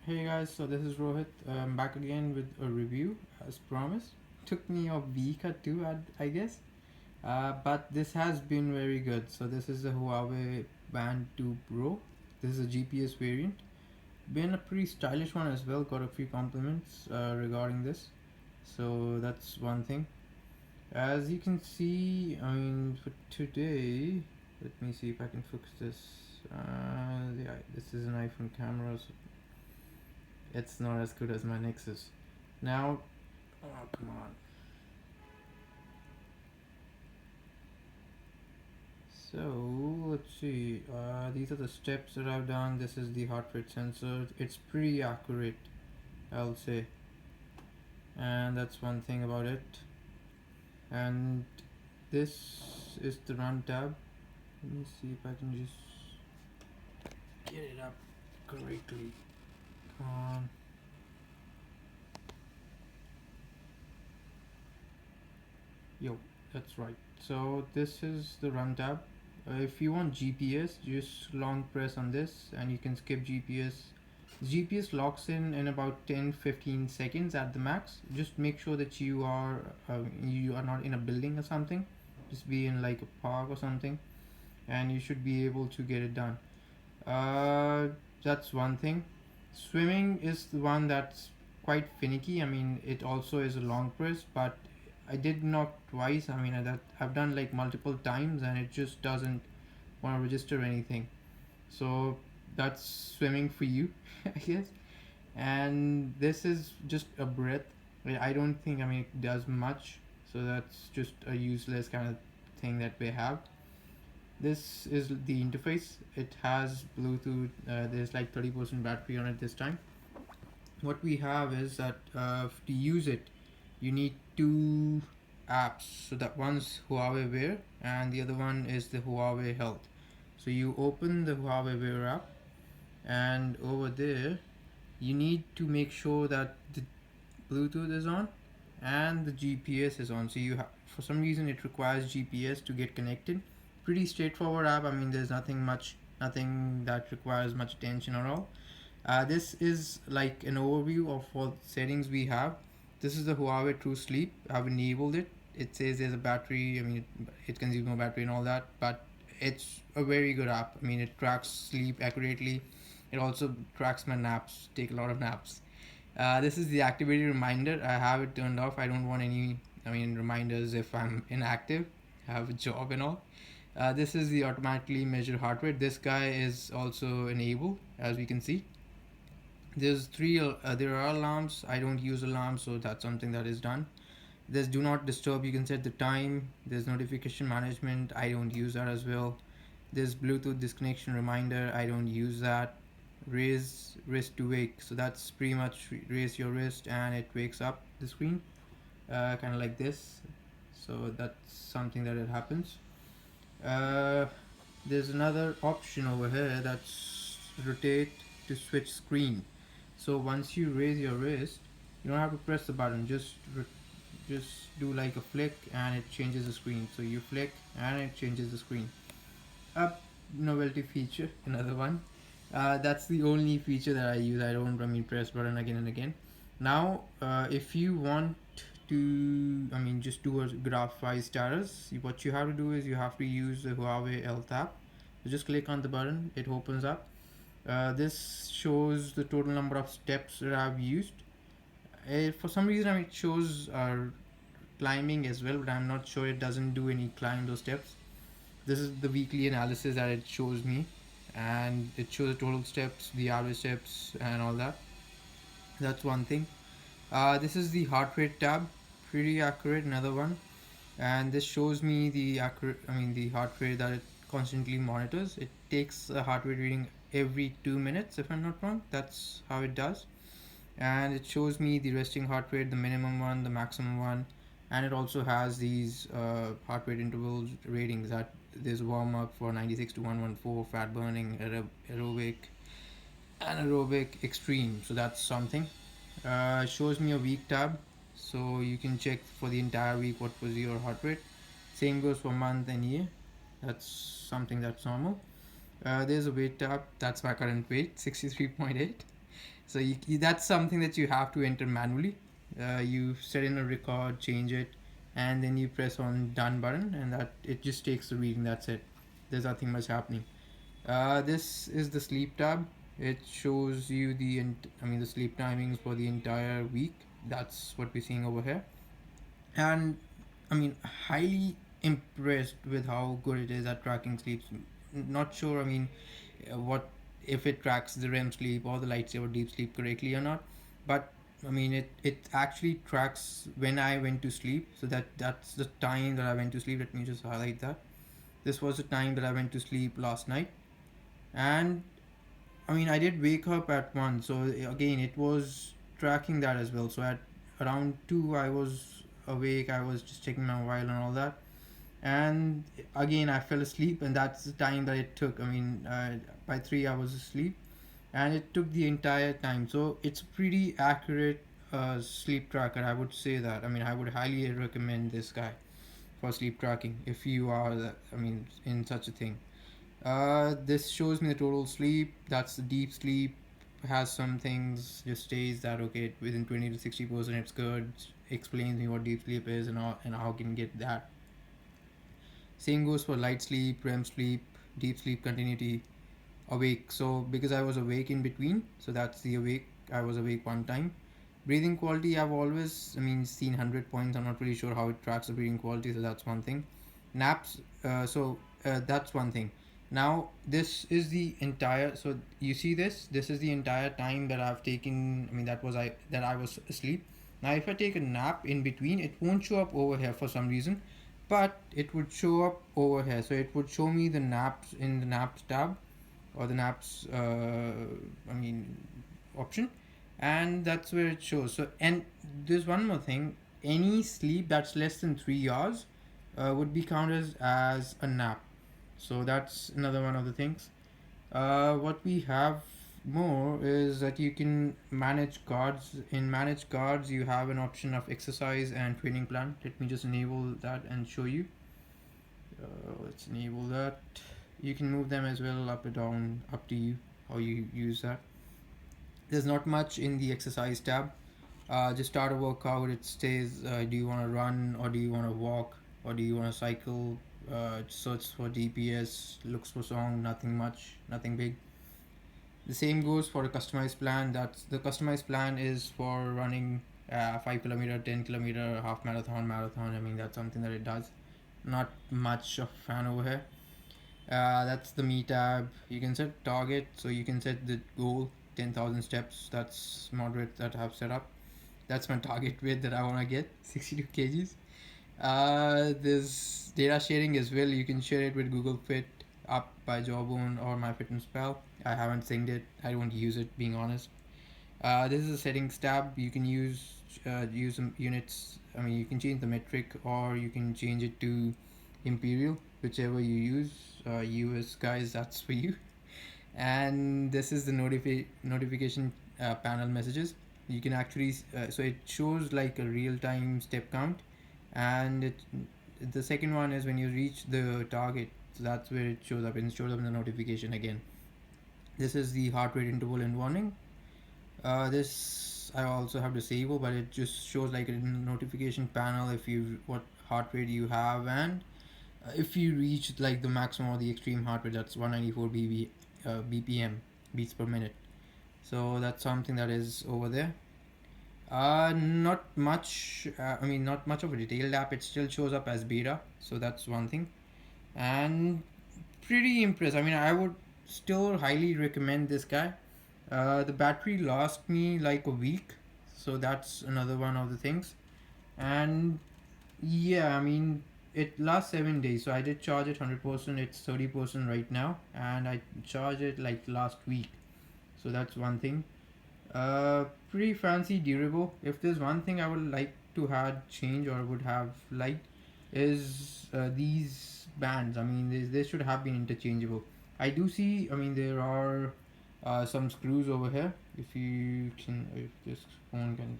Hey guys, so this is Rohit. I'm back again with a review as promised. Took me a week or two, I guess, but this has been very good. So this is the Huawei Band 2 Pro. This is a GPS variant. Been a pretty stylish one as well. Got a few compliments regarding this. So that's one thing. As you can see, I mean, for today, let me see if I can focus this. Yeah, this is an iPhone camera, so it's not as good as my Nexus. Now, oh come on. So let's see. These are the steps that I've done. This is the heart rate sensor. It's pretty accurate, I'll say, and that's one thing about it. And this is the run tab. Let me see if I can just get it up correctly. Come on. Yo, that's right. So this is the run tab. If you want GPS, just long press on this and you can skip GPS. GPS locks in about 10-15 seconds at the max. Just make sure that you are not in a building or something. Just be in like a park or something, and you should be able to get it done. Uh, that's one thing. Swimming is the one that's quite finicky. I mean, it also is a long press, but I did not twice. I mean, I've done like multiple times, and it just doesn't want to register anything. So that's swimming for you, I guess. And this is just a breath. I don't think, I mean, it does much. So that's just a useless kind of thing that we have. This is the interface. It has Bluetooth. There's like 30% battery on it this time. What we have is that to use it, you need two apps. So that one's Huawei Wear and the other one is the Huawei Health. So you open the Huawei Wear app, and over there you need to make sure that the Bluetooth is on and the GPS is on. So for some reason it requires GPS to get connected. Pretty straightforward app. I mean, there's nothing that requires much attention at all. This is like an overview of what settings we have. This is the Huawei True Sleep. I've enabled it. It says there's a battery. I mean, it consumes no battery and all that, but it's a very good app. I mean, it tracks sleep accurately. It also tracks my naps. Take a lot of naps. This is the activity reminder. I have it turned off. I don't want any, I mean, reminders if I'm inactive, have a job and all. This is the automatically measure heart rate. This guy is also enabled, as we can see. There are alarms. I don't use alarms, so that's something that is done. There's do not disturb. You can set the time. There's notification management. I don't use that as well. There's Bluetooth disconnection reminder. I don't use that. Raise wrist to wake. So that's pretty much raise your wrist and it wakes up the screen, kind of like this. So that's something that it happens. Uh, there's another option over here that's rotate to switch screen. So once you raise your wrist, you don't have to press the button. Just do like a flick and it changes the screen. So you flick and it changes the screen. A novelty feature, another one. That's the only feature that I use. I don't, I mean, press button again and again. Now, if you want to, I mean, just do a graph wise status, what you have to do is you have to use the Huawei Health app. So just click on the button, it opens up. This shows the total number of steps that I've used. For some reason, I mean, it shows climbing as well, but I'm not sure. It doesn't do any climb those steps. This is the weekly analysis that it shows me, and it shows the total steps, the average steps, and all that. That's one thing. This is the heart rate tab, pretty accurate. Another one, and this shows me the accurate. I mean, the heart rate that it constantly monitors. It takes a heart rate reading every 2 minutes, if I'm not wrong. That's how it does, and it shows me the resting heart rate, the minimum one, the maximum one, and it also has these heart rate intervals ratings. That there's warm up for 96 to 114, fat burning, aerobic, anaerobic, extreme. So that's something. It shows me a week tab, so you can check for the entire week what was your heart rate. Same goes for month and year. That's something that's normal. There's a weight tab. That's my current weight, 63.8. So that's something that you have to enter manually. You set in a record, change it, and then you press on done button, and that it just takes the reading. That's it. There's nothing much happening. This is the sleep tab. It shows you the sleep timings for the entire week. That's what we're seeing over here. And I mean, highly impressed with how good it is at tracking sleeps. Not sure, what if it tracks the REM sleep or the light sleep or deep sleep correctly or not, but it actually tracks when I went to sleep. So that's the time that I went to sleep. Let me just highlight that. This was the time that I went to sleep last night, and I did wake up at 1, so again, it was tracking that as well. So at around 2, I was awake, I was just checking my mobile and all that. And again, I fell asleep, and that's the time that it took. By 3, I was asleep, and it took the entire time. So it's a pretty accurate sleep tracker, I would say that. I would highly recommend this guy for sleep tracking if you are, in such a thing. This shows me the total sleep. That's the deep sleep. Has some things, just states that okay, within 20 to 60% it's good. Explains me what deep sleep is and how can get that. Same goes for light sleep, REM sleep, deep sleep continuity, awake. So because I was awake in between, so that's the awake. I was awake one time. Breathing quality, I've always seen 100 points. I'm not really sure how it tracks the breathing quality, so that's one thing. Naps, that's one thing. Now this is the entire. So you see this. This is the entire time that I've taken. That I was asleep. Now if I take a nap in between, it won't show up over here for some reason, but it would show up over here. So it would show me the naps in the naps tab, or the naps option, and that's where it shows. So, and there's one more thing: any sleep that's less than 3 hours would be counted as a nap. So that's another one of the things. What we have more is that you can manage cards. In manage cards, you have an option of exercise and training plan. Let me just enable that and show you. Let's enable that. You can move them as well, up or down, up to you how you use that. There's not much in the exercise tab. Just start a workout. It says, do you want to run, or do you want to walk, or do you want to cycle? Search for DPS, looks for song, nothing much, nothing big. The same goes for a customized plan. That's the customized plan is for running 5 kilometer, 10 kilometer, half marathon, marathon. That's something that it does. Not much of fan over here. That's the me tab. You can set target, so you can set the goal 10,000 steps. That's moderate that I have set up. That's my target weight that I want to get 62 kgs. There's data sharing as well. You can share it with Google Fit, Up by Jawbone, or MyFitnessPal. I haven't synced it. I don't use it, being honest. This is a settings tab. You can use some units. You can change the metric, or you can change it to imperial, whichever you use. US guys, that's for you. And this is the notification panel messages. You can actually so it shows like a real time step count, and the second one is when you reach the target. So that's where it shows up, and it shows up in the notification again. This is the heart rate interval and warning. This I also have disable, but it just shows like in the notification panel if you what heart rate you have, and if you reach like the maximum or the extreme heart rate, that's 194 BPM, beats per minute. So that's something that is over there. Not much. Not much of a detailed app. It still shows up as beta, so that's one thing. And pretty impressed. I would still highly recommend this guy. The battery lasts me like a week, so that's another one of the things. And yeah, it lasts 7 days. So I did charge it 100%. It's 30% right now, and I charged it like last week. So that's one thing. Pretty fancy, durable. If there's one thing I would like to have change or would have liked is these bands. They should have been interchangeable. I do see. There are some screws over here. If this phone can.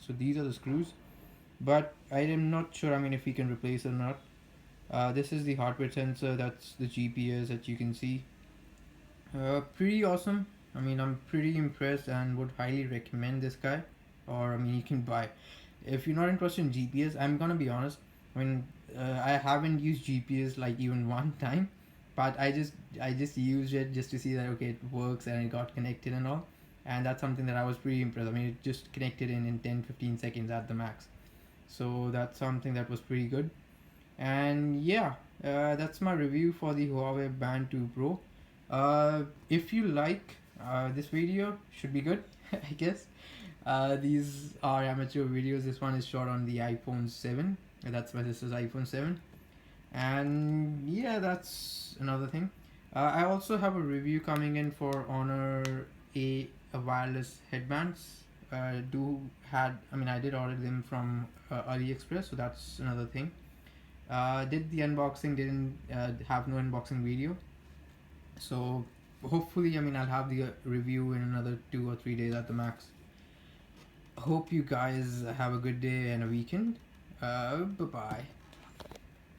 So these are the screws, but I am not sure. If we can replace or not. This is the heart rate sensor. That's the GPS that you can see. Pretty awesome. I mean, I'm pretty impressed and would highly recommend this guy. Or, I mean, you can buy. If you're not interested in GPS, I'm gonna be honest. I mean, I haven't used GPS like even one time, but I just used it just to see that okay, it works and it got connected and all, and that's something that I was pretty impressed. I mean, it just connected in 10-15 seconds at the max, so that's something that was pretty good. And yeah, that's my review for the Huawei Band 2 Pro. If you like this video, should be good, I guess. These are amateur videos. This one is shot on the iPhone 7. That's my sister's iPhone 7. And yeah, that's another thing. I also have a review coming in for Honor a wireless headbands. I mean, I did order them from AliExpress, so that's another thing. Did the unboxing, didn't have no unboxing video. So hopefully, I mean, I'll have the review in another 2 or 3 days at the max. Hope you guys have a good day and a weekend. Bye bye.